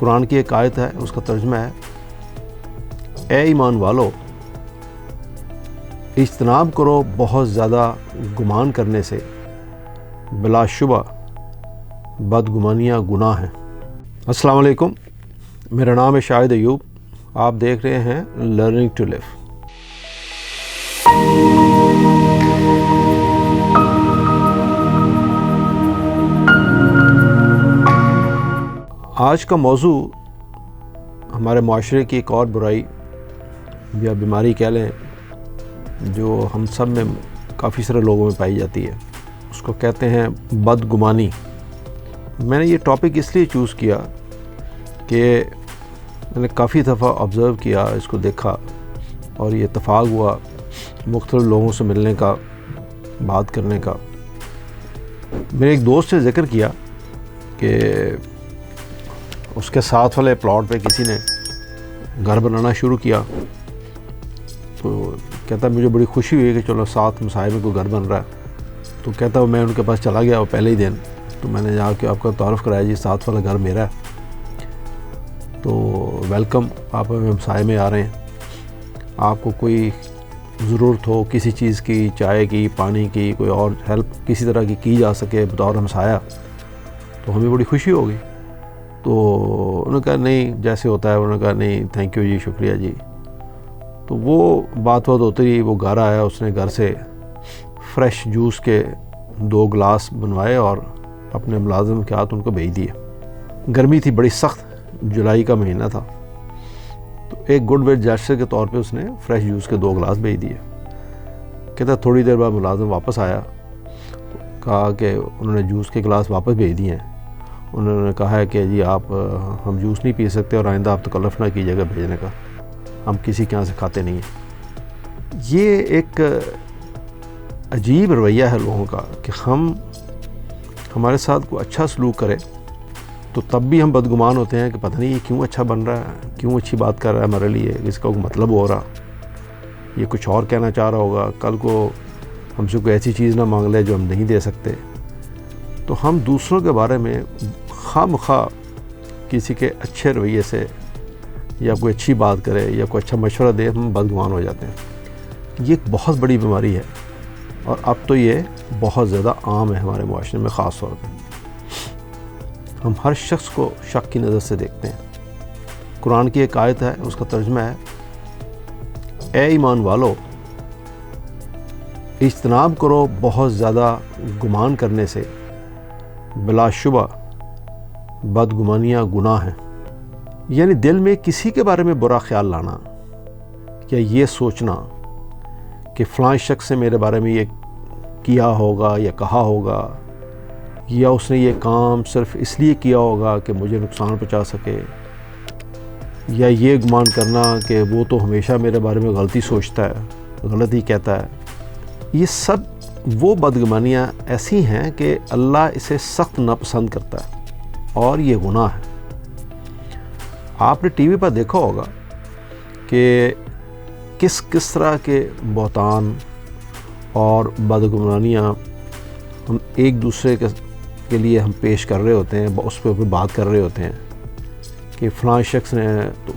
قرآن کی ایک آیت ہے، اس کا ترجمہ ہے، اے ایمان والو اجتناب کرو بہت زیادہ گمان کرنے سے، بلا شبہ بدگمانیاں گناہ ہیں۔ السلام علیکم، میرا نام ہے شاہد ایوب، آپ دیکھ رہے ہیں لرننگ ٹو لیو۔ آج کا موضوع ہمارے معاشرے کی ایک اور برائی یا بیماری کہہ لیں جو ہم سب میں کافی سارے لوگوں میں پائی جاتی ہے، اس کو کہتے ہیں بدگمانی۔ میں نے یہ ٹاپک اس لیے چوز کیا کہ میں نے کافی دفعہ آبزرو کیا، اس کو دیکھا، اور یہ اتفاق ہوا مختلف لوگوں سے ملنے کا، بات کرنے کا۔ میرے ایک دوست نے ذکر کیا کہ اس کے ساتھ والے پلاٹ پہ کسی نے گھر بنانا شروع کیا، تو کہتا مجھے بڑی خوشی ہوئی کہ چلو ساتھ مسائے میں کوئی گھر بن رہا ہے۔ تو کہتا میں ان کے پاس چلا گیا وہ پہلے ہی دن، تو میں نے جا کے آپ کا تعارف کرایا، جی ساتھ والا گھر میرا ہے، تو ویلکم، آپ ہمیں مسائے میں آ رہے ہیں، آپ کو کوئی ضرورت ہو کسی چیز کی، چائے کی، پانی کی، کوئی اور ہیلپ کسی طرح کی جا سکے بطور ہمسایہ، تو ہمیں بڑی خوشی ہوگی۔ تو انہوں نے کہا نہیں، جیسے ہوتا ہے، انہوں نے کہا نہیں تھینک یو جی، شکریہ جی۔ تو وہ بات ہوتی رہی، وہ گھر آیا، اس نے گھر سے فریش جوس کے 2 گلاس بنوائے اور اپنے ملازم کے ہاتھ ان کو بھیج دیے۔ گرمی تھی بڑی سخت، جولائی کا مہینہ تھا، تو ایک گڈ ول جیسچر کے طور پہ اس نے فریش جوس کے 2 گلاس بھیج دیے۔ کہتا تھوڑی دیر بعد ملازم واپس آیا، کہا کہ انہوں نے جوس کے گلاس واپس بھیج دیے ہیں۔ انہوں نے کہا ہے کہ جی آپ ہم جوس نہیں پی سکتے، اور آئندہ آپ تکلف نہ کیجیے گا بھیجنے کا، ہم کسی کے یہاں سے کھاتے نہیں ہیں۔ یہ ایک عجیب رویہ ہے لوگوں کا کہ ہمارے ساتھ کوئی اچھا سلوک کرے تو تب بھی ہم بدگمان ہوتے ہیں کہ پتہ نہیں یہ کیوں اچھا بن رہا ہے، کیوں اچھی بات کر رہا ہے ہمارے لیے، اس کا کوئی مطلب ہو رہا، یہ کچھ اور کہنا چاہ رہا ہوگا، کل کو ہم سے کوئی ایسی چیز نہ مانگ لے جو ہم نہیں دے سکتے۔ تو ہم دوسروں کے بارے میں خواہ مخواہ کسی کے اچھے رویے سے یا کوئی اچھی بات کرے یا کوئی اچھا مشورہ دے، ہم بدگمان ہو جاتے ہیں۔ یہ ایک بہت بڑی بیماری ہے، اور اب تو یہ بہت زیادہ عام ہے ہمارے معاشرے میں خاص طور پہ۔ ہم ہر شخص کو شک کی نظر سے دیکھتے ہیں۔ قرآن کی ایک آیت ہے، اس کا ترجمہ ہے، اے ایمان والو اجتناب کرو بہت زیادہ گمان کرنے سے، بلا شبہ بدگمانیاں گناہ ہیں۔ یعنی دل میں کسی کے بارے میں برا خیال لانا، یا یہ سوچنا کہ فلاں شخص سے میرے بارے میں یہ کیا ہوگا یا کہا ہوگا، یا اس نے یہ کام صرف اس لیے کیا ہوگا کہ مجھے نقصان پہنچا سکے، یا یہ گمان کرنا کہ وہ تو ہمیشہ میرے بارے میں غلطی سوچتا ہے، غلط ہی کہتا ہے، یہ سب وہ بدگمانیاں ایسی ہیں کہ اللہ اسے سخت ناپسند کرتا ہے، اور یہ گناہ ہے۔ آپ نے ٹی وی پر دیکھا ہوگا کہ کس طرح کے بہتان اور بدگمانیاں ہم ایک دوسرے کے لیے ہم پیش کر رہے ہوتے ہیں، اس پہ بات کر رہے ہوتے ہیں کہ فلاں شخص نے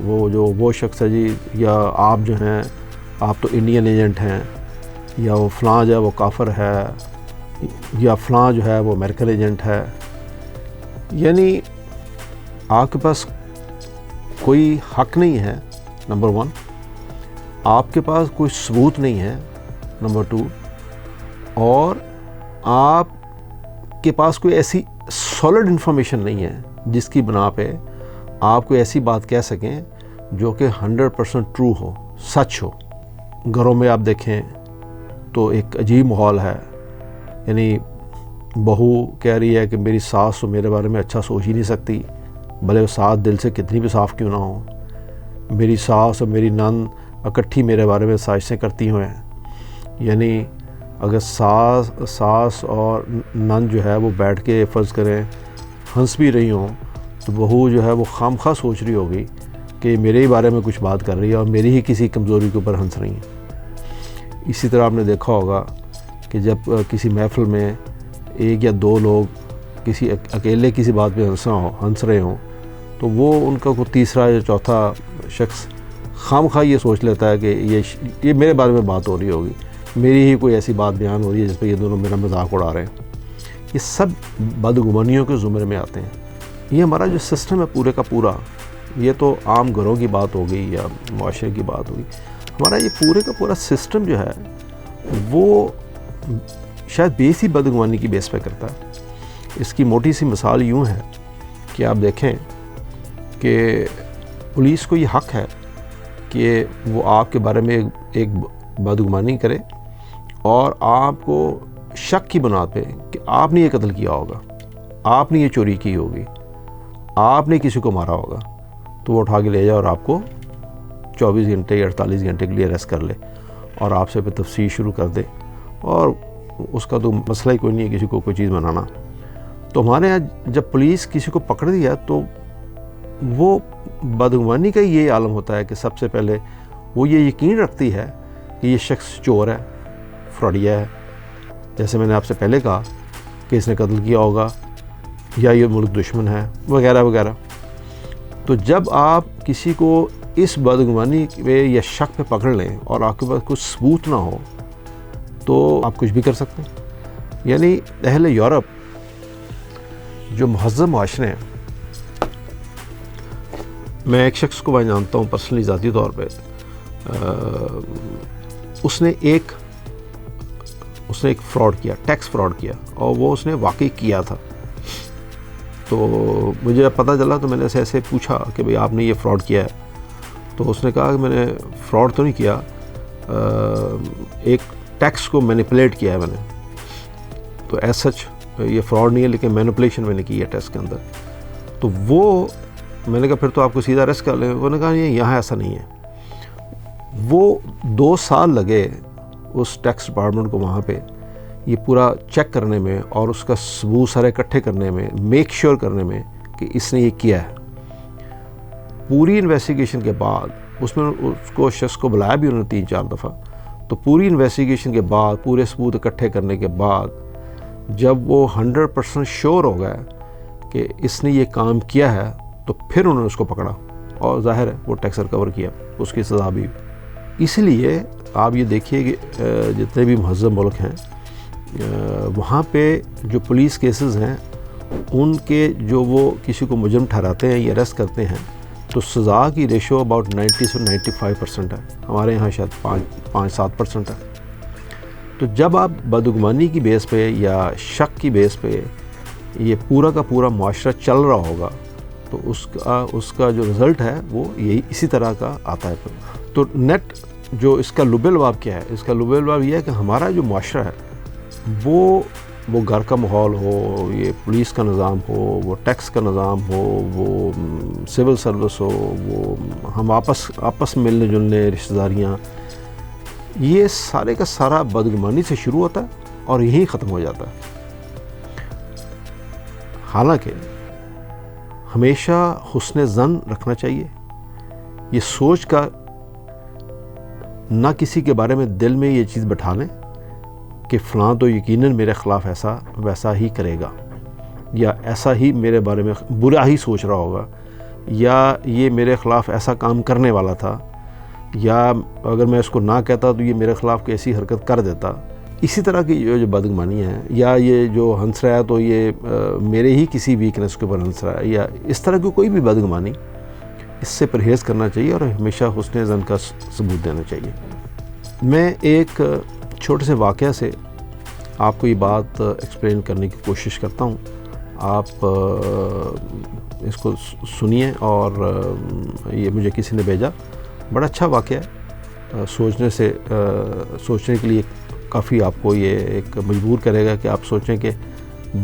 وہ شخص ہے جی، یا آپ جو ہیں آپ تو انڈین ایجنٹ ہیں، یا وہ فلاں جو ہے وہ کافر ہے، یا فلاں جو ہے وہ امریکن ایجنٹ ہے۔ یعنی آپ کے پاس کوئی حق نہیں ہے، نمبر 1، آپ کے پاس کوئی ثبوت نہیں ہے، نمبر 2، اور آپ کے پاس کوئی ایسی سالڈ انفارمیشن نہیں ہے جس کی بنا پہ آپ کوئی ایسی بات کہہ سکیں جو کہ 100% ٹرو ہو، سچ ہو۔ گھروں میں آپ دیکھیں تو ایک عجیب ماحول ہے، یعنی بہو کہہ رہی ہے کہ میری ساس تو میرے بارے میں اچھا سوچ ہی نہیں سکتی، بھلے وہ ساتھ دل سے کتنی بھی صاف کیوں نہ ہو۔ میری ساس اور میری نند اکٹھی میرے بارے میں سازشیں کرتی ہوئے ہیں۔ یعنی اگر ساس اور نند جو ہے وہ بیٹھ کے فرض کریں ہنس بھی رہی ہوں، تو بہو جو ہے وہ خامخواہ سوچ رہی ہوگی کہ میرے ہی بارے میں کچھ بات کر رہی ہے اور میری ہی کسی کمزوری کے اوپر ہنس رہی ہیں۔ اسی طرح آپ نے دیکھا ہوگا کہ جب کسی محفل میں ایک یا دو لوگ کسی اکیلے کسی بات پہ ہنس رہے ہوں، تو تو وہ ان کا کوئی تیسرا یا چوتھا شخص خام خواہ یہ سوچ لیتا ہے کہ یہ میرے بارے میں بات ہو رہی ہوگی، میری ہی کوئی ایسی بات بیان ہو رہی ہے جس پہ یہ دونوں میرا مذاق اڑا رہے ہیں۔ یہ سب بدگمانیوں کے زمرے میں آتے ہیں۔ یہ ہمارا جو سسٹم ہے پورے کا پورا، یہ تو عام گھروں کی بات ہو گئی یا معاشرے کی بات ہوگی، ہمارا یہ پورے کا پورا سسٹم جو ہے وہ شاید بیس ہی بدگمانی کی بیس پہ کرتا ہے۔ اس کی موٹی سی مثال یوں ہے کہ آپ دیکھیں کہ پولیس کو یہ حق ہے کہ وہ آپ کے بارے میں ایک بدگمانی کرے اور آپ کو شک کی بنیاد پہ کہ آپ نے یہ قتل کیا ہوگا، آپ نے یہ چوری کی ہوگی، آپ نے کسی کو مارا ہوگا، تو وہ اٹھا کے لے جائے اور آپ کو 24 گھنٹے یا 48 گھنٹے کے لیے اریسٹ کر لے اور آپ سے پھر تفتیش شروع کر دے، اور اس کا تو مسئلہ ہی کوئی نہیں ہے کسی کو کوئی چیز بنانا۔ تو ہمارے یہاں جب پولیس کسی کو پکڑ دیا تو وہ بدگمانی کا یہ عالم ہوتا ہے کہ سب سے پہلے وہ یہ یقین رکھتی ہے کہ یہ شخص چور ہے، فراڈیا ہے، جیسے میں نے آپ سے پہلے کہا کہ اس نے قتل کیا ہوگا یا یہ ملک دشمن ہے وغیرہ وغیرہ۔ تو جب آپ کسی کو اس بدگمانی پہ یا شک پہ پکڑ لیں اور آپ کے پاس کچھ ثبوت نہ ہو تو آپ کچھ بھی کر سکتے ہیں۔ یعنی اہل یورپ جو مہذب معاشرے ہیں، میں ایک شخص کو میں جانتا ہوں پرسنلی ذاتی طور پہ، اس نے ایک فراڈ کیا، ٹیکس فراڈ کیا، اور وہ اس نے واقعی کیا تھا۔ تو مجھے جب پتہ چلا تو میں نے ایسے پوچھا کہ بھئی آپ نے یہ فراڈ کیا ہے؟ تو اس نے کہا کہ میں نے فراڈ تو نہیں کیا، ایک ٹیکس کو مینیپولیٹ کیا ہے میں نے۔ تو ایز سچ یہ فراڈ نہیں ہے لیکن مینیپولیشن میں نے کی ہے ٹیکس کے اندر۔ تو وہ میں نے کہا پھر تو آپ کو سیدھا اریسٹ کر لیں۔ انہوں نے کہا نہیں، یہاں ایسا نہیں ہے۔ وہ 2 سال لگے اس ٹیکس ڈپارٹمنٹ کو وہاں پہ یہ پورا چیک کرنے میں اور اس کا ثبوت سارے اکٹھے کرنے میں، میک شیور کرنے میں کہ اس نے یہ کیا ہے۔ پوری انویسٹیگیشن کے بعد اس میں اس کو شخص کو بلایا بھی انہوں نے 3-4 دفعہ۔ تو پوری انویسٹیگیشن کے بعد، پورے ثبوت اکٹھے کرنے کے بعد، جب وہ 100% شیور ہو گیا کہ اس نے یہ کام کیا ہے تو پھر انہوں نے اس کو پکڑا، اور ظاہر ہے وہ ٹیکس ریکور کیا، اس کی سزا بھی۔ اس لیے آپ یہ دیکھیے کہ جتنے بھی مہذب ملک ہیں وہاں پہ جو پولیس کیسز ہیں ان کے جو وہ کسی کو مجرم ٹھہراتے ہیں یا اریسٹ کرتے ہیں تو سزا کی ریشو اباؤٹ 90 سے 95% ہے۔ ہمارے یہاں شاید 5-7% ہے۔ تو جب آپ بدگمانی کی بیس پہ یا شک کی بیس پہ یہ پورا کا پورا معاشرہ چل رہا ہوگا تو اس کا جو رزلٹ ہے وہ یہی اسی طرح کا آتا ہے۔ تو نیٹ جو اس کا لب لباب کیا ہے؟ اس کا لب لباب یہ ہے کہ ہمارا جو معاشرہ ہے وہ گھر کا ماحول ہو، یہ پولیس کا نظام ہو، وہ ٹیکس کا نظام ہو، وہ سول سروس ہو، وہ ہم آپس میں ملنے جلنے، رشتہ داریاں، یہ سارے کا سارا بدگمانی سے شروع ہوتا ہے اور یہیں ختم ہو جاتا ہے۔ حالانکہ ہمیشہ حسن ظن رکھنا چاہیے، یہ سوچ کا نہ کسی کے بارے میں دل میں یہ چیز بٹھا لیں کہ فلاں تو یقیناً میرے خلاف ایسا ویسا ہی کرے گا، یا ایسا ہی میرے بارے میں برا ہی سوچ رہا ہوگا، یا یہ میرے خلاف ایسا کام کرنے والا تھا، یا اگر میں اس کو نہ کہتا تو یہ میرے خلاف کیسی حرکت کر دیتا۔ اسی طرح کی جو بدگمانی ہے، یا یہ جو ہنس رہا ہے تو یہ میرے ہی کسی ویکنس کے اوپر ہنس رہا ہے، یا اس طرح کی کوئی بھی بدگمانی، اس سے پرہیز کرنا چاہیے اور ہمیشہ حسن ظن کا ثبوت دینا چاہیے۔ میں ایک چھوٹے سے واقعہ سے آپ کو یہ بات ایکسپلین کرنے کی کوشش کرتا ہوں، آپ اس کو سنیے۔ اور یہ مجھے کسی نے بھیجا، بڑا اچھا واقعہ ہے، سوچنے کے لیے کافی آپ کو یہ ایک مجبور کرے گا کہ آپ سوچیں کہ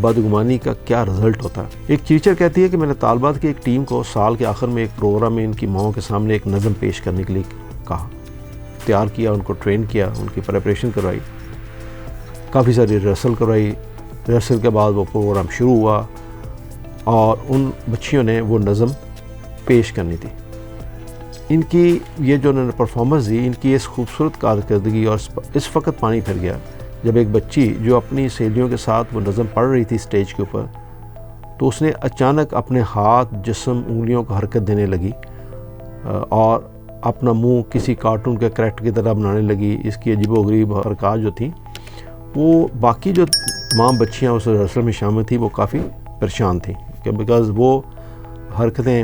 بدگمانی کا کیا رزلٹ ہوتا ہے۔ ایک ٹیچر کہتی ہے کہ میں نے طالبات کی ایک ٹیم کو سال کے آخر میں ایک پروگرام میں ان کی ماؤں کے سامنے ایک نظم پیش کرنے کے لیے کہا، تیار کیا، ان کو ٹرین کیا، ان کی پریپریشن کروائی، کافی ساری ریہرسل کروائی۔ ریہرسل کے بعد وہ پروگرام شروع ہوا اور ان بچیوں نے وہ نظم پیش کرنی تھی۔ ان کی یہ جو انہوں نے پرفارمنس دی، ان کی اس خوبصورت کارکردگی، اور اس وقت پانی پھر گیا جب ایک بچی جو اپنی سہیلیوں کے ساتھ وہ نظم پڑھ رہی تھی اسٹیج کے اوپر، تو اس نے اچانک اپنے ہاتھ، جسم، انگلیوں کو حرکت دینے لگی اور اپنا منہ کسی کارٹون کے کریکٹر کی طرح بنانے لگی. اس کی عجیب و غریب حرکات جو تھیں وہ باقی جو تمام بچیاں اس ریہرسل میں شامل تھیں وہ کافی پریشان تھیں کہ بیکاز وہ حرکتیں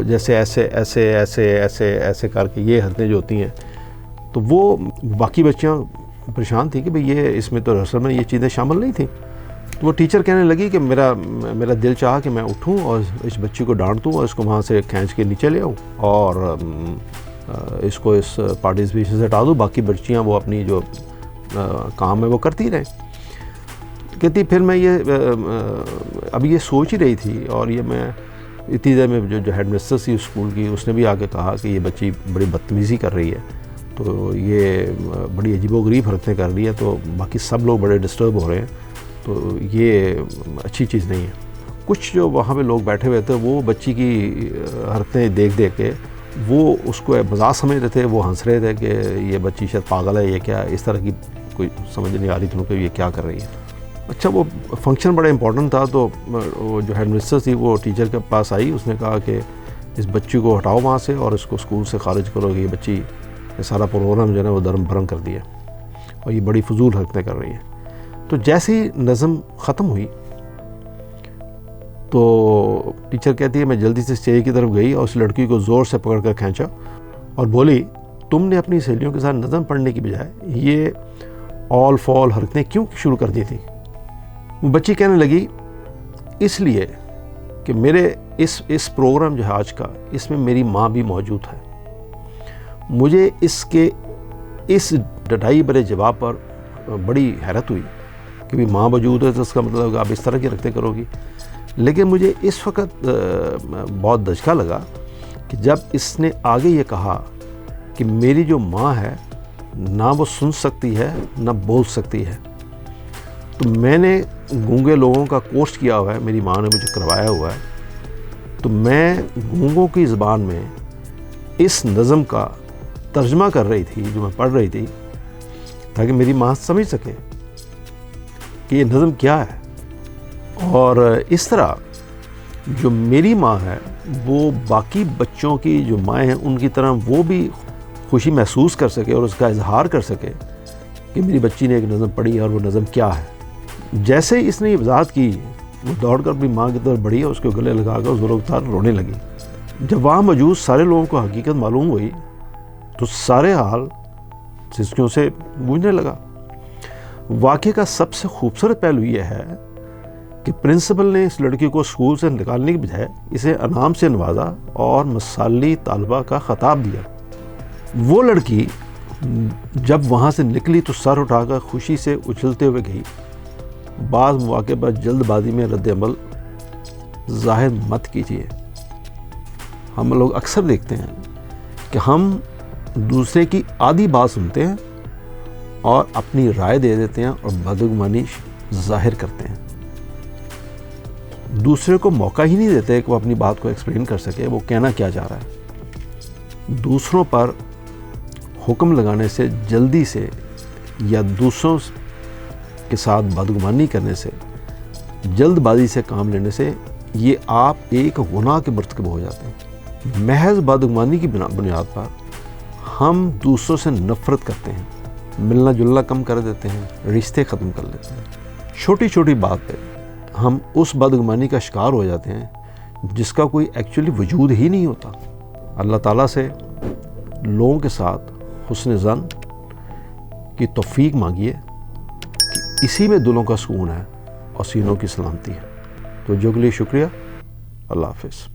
جیسے ایسے ایسے ایسے ایسے ایسے کر کے یہ حرکتیں جو ہوتی ہیں تو وہ باقی بچیاں پریشان تھیں کہ بھئی یہ اس میں تو ریہرسل میں یہ چیزیں شامل نہیں تھیں. تو وہ ٹیچر کہنے لگی کہ میرا دل چاہا کہ میں اٹھوں اور اس بچی کو ڈانٹ دوں اور اس کو وہاں سے کھینچ کے نیچے لے آؤں اور اس کو اس پارٹیسپیشن سے ہٹا دوں، باقی بچیاں وہ اپنی جو کام ہے وہ کرتی رہیں. کہتی پھر میں یہ اب یہ سوچ ہی رہی تھی اور یہ میں اتنی دیر میں جو ہیڈ مسٹر تھی اسکول کی اس نے بھی آگے کہا کہ یہ بچی بڑی بدتمیزی کر رہی ہے، تو یہ بڑی عجیب و غریب حرکتیں کر رہی ہے، تو باقی سب لوگ بڑے ڈسٹرب ہو رہے ہیں، تو یہ اچھی چیز نہیں ہے. کچھ جو وہاں پہ لوگ بیٹھے ہوئے تھے وہ بچی کی حرکتیں دیکھ کے وہ اس کو مذاق سمجھ رہے تھے، وہ ہنس رہے تھے کہ یہ بچی شاید پاگل ہے، یہ کیا اس طرح کی کوئی سمجھ نہیں آ رہی تھی ان کو یہ کیا کر رہی ہے. اچھا وہ فنکشن بڑا امپورٹنٹ تھا، تو وہ جو ہیڈ مسٹر تھی وہ ٹیچر کے پاس آئی، اس نے کہا کہ اس بچی کو ہٹاؤ وہاں سے اور اس کو اسکول سے خارج کرو کہ یہ بچی یہ سارا پروگرام جو ہے نا وہ درم بھرم کر دیا اور یہ بڑی فضول حرکتیں کر رہی ہے. تو جیسے ہی نظم ختم ہوئی تو ٹیچر کہتی ہے میں جلدی سے اسٹیج کی طرف گئی اور اس لڑکی کو زور سے پکڑ کر کھینچا اور بولی تم نے اپنی سہیلیوں کے ساتھ نظم پڑھنے کی بجائے یہ آل فال حرکتیں کیوں شروع کر دی تھیں؟ وہ بچی کہنے لگی اس لیے کہ میرے اس پروگرام جو ہے آج کا اس میں میری ماں بھی موجود ہے. مجھے اس ڈٹائی بھرے جواب پر بڑی حیرت ہوئی کہ بھی ماں موجود ہے تو اس کا مطلب کہ آپ اس طرح کی حرکتیں کرو گی. لیکن مجھے اس وقت بہت دھچکا لگا کہ جب اس نے آگے یہ کہا کہ میری جو ماں ہے نہ وہ سن سکتی ہے نہ بول سکتی ہے. تو میں نے گونگے لوگوں کا کورس کیا ہوا ہے، میری ماں نے مجھے کروایا ہوا ہے، تو میں گونگوں کی زبان میں اس نظم کا ترجمہ کر رہی تھی جو میں پڑھ رہی تھی تاکہ میری ماں سمجھ سکے کہ یہ نظم کیا ہے. اور اس طرح جو میری ماں ہے وہ باقی بچوں کی جو مائیں ہیں ان کی طرح وہ بھی خوشی محسوس کر سکے اور اس کا اظہار کر سکے کہ میری بچی نے ایک نظم پڑھی اور وہ نظم کیا ہے. جیسے ہی اس نے یہ وضاحت کی وہ دوڑ کر اپنی ماں کی طرف بڑھی اور اس کو گلے لگا کر زور اٹھا رونے لگی. جب وہاں موجود سارے لوگوں کو حقیقت معلوم ہوئی تو سارے حال سسکیوں سے گونجنے لگا. واقعے کا سب سے خوبصورت پہلو یہ ہے کہ پرنسپل نے اس لڑکی کو اسکول سے نکالنے کی بجائے اسے انعام سے نوازا اور مثالی طالبہ کا خطاب دیا. وہ لڑکی جب وہاں سے نکلی تو سر اٹھا کر خوشی سے اچھلتے ہوئے گئی. بعض مواقع پر جلد بازی میں رد عمل ظاہر مت کیجیے. ہم لوگ اکثر دیکھتے ہیں کہ ہم دوسرے کی آدھی بات سنتے ہیں اور اپنی رائے دے دیتے ہیں اور بدگمانی ظاہر کرتے ہیں. دوسرے کو موقع ہی نہیں دیتے کہ وہ اپنی بات کو ایکسپلین کر سکے وہ کہنا کیا چاہ رہا ہے. دوسروں پر حکم لگانے سے جلدی سے یا دوسروں کے ساتھ بدگمانی کرنے سے جلد بازی سے کام لینے سے یہ آپ ایک گناہ کے مرتکب ہو جاتے ہیں. محض بدگمانی کی بنیاد پر ہم دوسروں سے نفرت کرتے ہیں، ملنا جلنا کم کر دیتے ہیں، رشتے ختم کر لیتے ہیں. چھوٹی چھوٹی بات پہ ہم اس بدگمانی کا شکار ہو جاتے ہیں جس کا کوئی ایکچولی وجود ہی نہیں ہوتا. اللہ تعالیٰ سے لوگوں کے ساتھ حسن ظن کی توفیق مانگیے کہ اسی میں دلوں کا سکون ہے اور سینوں کی سلامتی ہے. تو جو کے لیے شکریہ. اللہ حافظ.